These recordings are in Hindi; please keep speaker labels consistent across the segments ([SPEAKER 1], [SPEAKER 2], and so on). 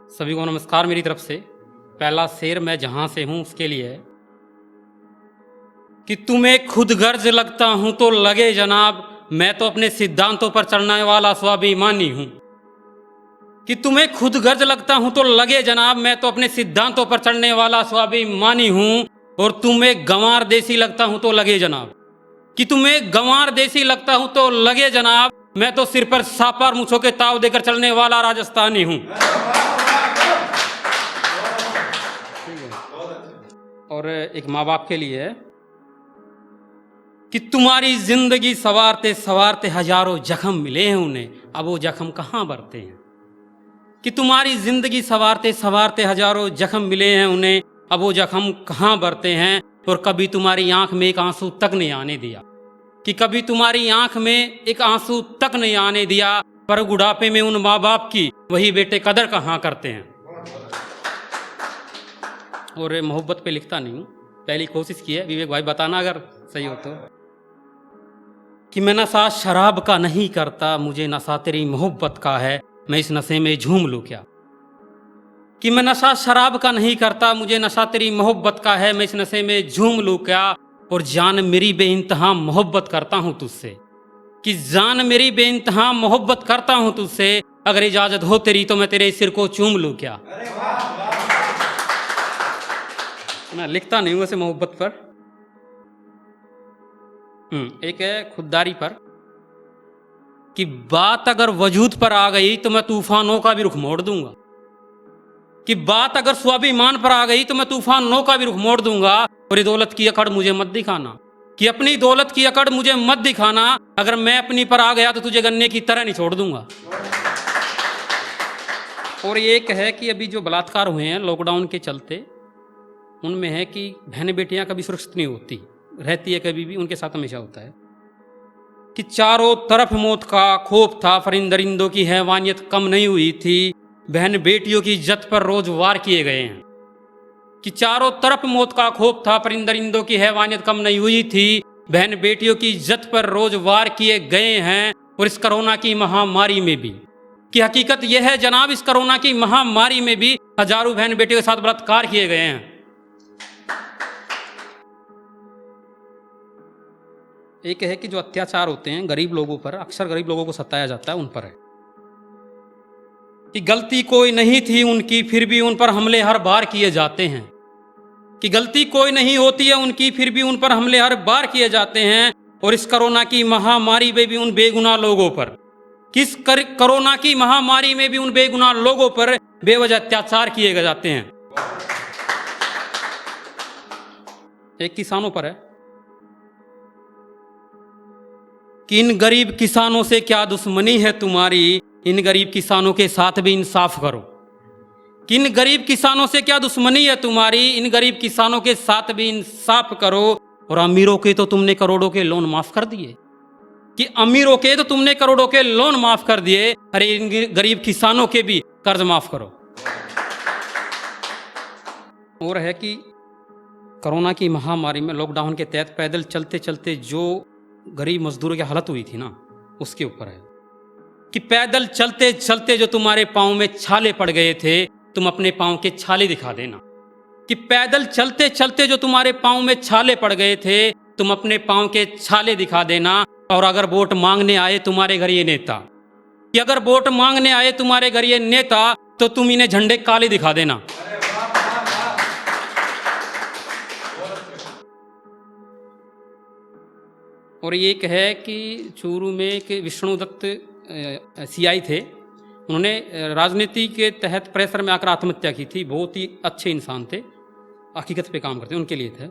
[SPEAKER 1] सभी को नमस्कार मेरी तरफ से। पहला शेर मैं जहां से हूं उसके लिए है कि तुम्हें खुद गर्ज लगता हूं तो लगे जनाब, मैं तो अपने सिद्धांतों पर चलने वाला स्वाभिमानी हूं। कि तुम्हें खुद गर्ज लगता हूं तो लगे जनाब, मैं तो अपने सिद्धांतों पर चलने वाला स्वाभिमानी हूं। और तुम्हें गंवार देसी लगता हूं तो लगे जनाब, कि तुम्हें गंवार देसी लगता हूं तो लगे जनाब, मैं तो सिर पर सापार मूछों के ताव देकर चलने वाला राजस्थानी हूं। और एक माँ बाप के लिए है कि तुम्हारी जिंदगी सवारते सवारते हजारों जख्म मिले हैं उन्हें, अब वो जख्म कहाँ भरते हैं। कि तुम्हारी जिंदगी सवारते सवारते हजारों जख्म मिले हैं उन्हें, अब वो जख्म कहाँ भरते हैं। और कभी तुम्हारी आंख में एक आंसू तक नहीं आने दिया, कि कभी तुम्हारी आंख में एक आंसू तक नहीं आने दिया। पर बुढ़ापे में उन माँ बाप की वही बेटे कदर कहाँ करते हैं। और मोहब्बत पे लिखता नहीं हूँ, पहली कोशिश की है, विवेक भाई बताना अगर सही हो तो। कि मैं नशा शराब का नहीं करता, मुझे नशा तेरी मोहब्बत का है, मैं इस नशे में झूम लूँ क्या। कि मैं नशा शराब का नहीं करता, मुझे नशा तेरी मोहब्बत का है, मैं इस नशे में झूम लूँ क्या। और जान मेरी बेइंतहा मोहब्बत करता हूँ तुझसे, कि जान मेरी बेइंतहा मोहब्बत करता हूँ तुझसे, अगर इजाजत हो तेरी तो मैं तेरे सिर को चूम लूँ क्या। मैं लिखता नहीं हूँ वैसे मोहब्बत पर। एक है खुददारी पर कि बात अगर वजूद पर आ गई तो मैं तूफानों का भी रुख मोड़ दूंगा। कि बात अगर स्वाभिमान पर आ गई तो मैं तूफानों का भी रुख मोड़ दूंगा। और ये दौलत की अकड़ मुझे मत दिखाना, कि अपनी दौलत की अकड़ मुझे मत दिखाना, अगर मैं अपनी पर आ गया तो तुझे गन्ने की तरह नहीं छोड़ दूंगा। और एक है कि अभी जो बलात्कार हुए हैं लॉकडाउन के चलते, उनमें है कि बहन बेटियां कभी सुरक्षित नहीं होती, रहती है कभी भी, उनके साथ हमेशा होता है। कि चारों तरफ मौत का खौफ था, परिंदरिंदों की हैवानियत कम नहीं हुई थी, बहन बेटियों की इज्जत पर रोज वार किए गए हैं। कि चारों तरफ मौत का खौफ था, परिंदरिंदों की हैवानियत कम नहीं हुई थी, बहन बेटियों की इज्जत पर रोज वार किए गए हैं। और इस कोरोना की महामारी में भी, कि हकीकत यह है जनाब, इस कोरोना की महामारी में भी हजारों बहन बेटियों के साथ बलात्कार किए गए हैं। एक है कि जो अत्याचार होते हैं गरीब लोगों पर, अक्सर गरीब लोगों को सताया जाता है, उन पर है कि गलती कोई नहीं थी उनकी फिर भी उन पर हमले हर बार किए जाते हैं। कि गलती कोई नहीं होती है उनकी फिर भी उन पर हमले हर बार किए जाते हैं। और इस कोरोना की महामारी में भी उन बेगुनाह लोगों पर, किस कोरोना की महामारी में भी उन बेगुनाह लोगों पर बेवजह अत्याचार किए जाते हैं। एक किसानों पर है कि इन गरीब किसानों से क्या दुश्मनी है तुम्हारी, इन गरीब किसानों के साथ भी इंसाफ करो। कि इन गरीब किसानों से क्या दुश्मनी है तुम्हारी, इन गरीब किसानों के साथ भी इंसाफ करो। और अमीरों के तो तुमने करोड़ों के लोन माफ कर दिए, कि अमीरों के तो तुमने करोड़ों के लोन माफ कर दिए, अरे इन गरीब किसानों के भी कर्ज माफ करो। और है कि कोरोना की महामारी में लॉकडाउन के तहत पैदल चलते चलते जो गरीब मजदूरों की हालत हुई थी ना, उसके ऊपर है कि पैदल चलते चलते जो तुम्हारे पांव में छाले पड़ गए थे, तुम अपने पांव के छाले दिखा देना। कि पैदल चलते चलते जो तुम्हारे पांव में छाले पड़ गए थे, तुम अपने पांव के छाले दिखा देना। और अगर वोट मांगने आए तुम्हारे घर ये नेता, कि अगर वोट मांगने आए तुम्हारे घर ये नेता, तो तुम इन्हें झंडे काले दिखा देना। और एक है कि चूरू में एक विष्णुदत्त सीआई थे, उन्होंने राजनीति के तहत प्रेशर में आकर आत्महत्या की थी। बहुत ही अच्छे इंसान थे, हकीकत पे काम करते, उनके लिए थे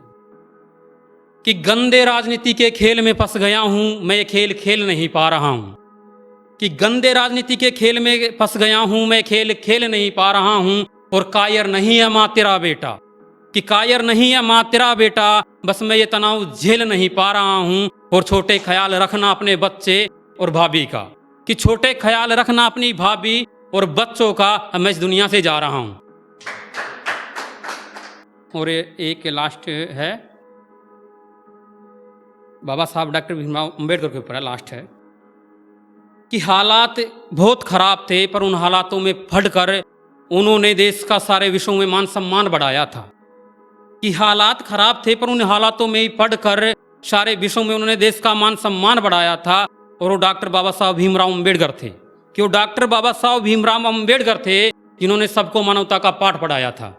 [SPEAKER 1] कि गंदे राजनीति के खेल में फंस गया हूं, मैं ये खेल खेल नहीं पा रहा हूं। कि गंदे राजनीति के खेल में फंस गया हूं, मैं खेल खेल नहीं पा रहा हूं। और कायर नहीं है माँ तेरा बेटा, कि कायर नहीं है माँ तेरा बेटा, बस मैं ये तनाव झेल नहीं पा रहा हूं। और छोटे ख्याल रखना अपने बच्चे और भाभी का, कि छोटे ख्याल रखना अपनी भाभी और बच्चों का, अब मैं इस दुनिया से जा रहा हूं। और एक लास्ट है बाबा साहब डॉक्टर भीमराव अंबेडकर के ऊपर है, लास्ट है कि हालात बहुत खराब थे, पर उन हालातों में फट कर उन्होंने देश का सारे विषयों में मान सम्मान बढ़ाया था कि हालात खराब थे, पर उन हालातों में ही पढ़कर सारे विषयों में उन्होंने देश का मान सम्मान बढ़ाया था। और वो डॉक्टर बाबा साहब भीमराव अम्बेडकर थे, कि वो डॉक्टर बाबा साहब भीमराव अम्बेडकर थे जिन्होंने सबको मानवता का पाठ पढ़ाया था।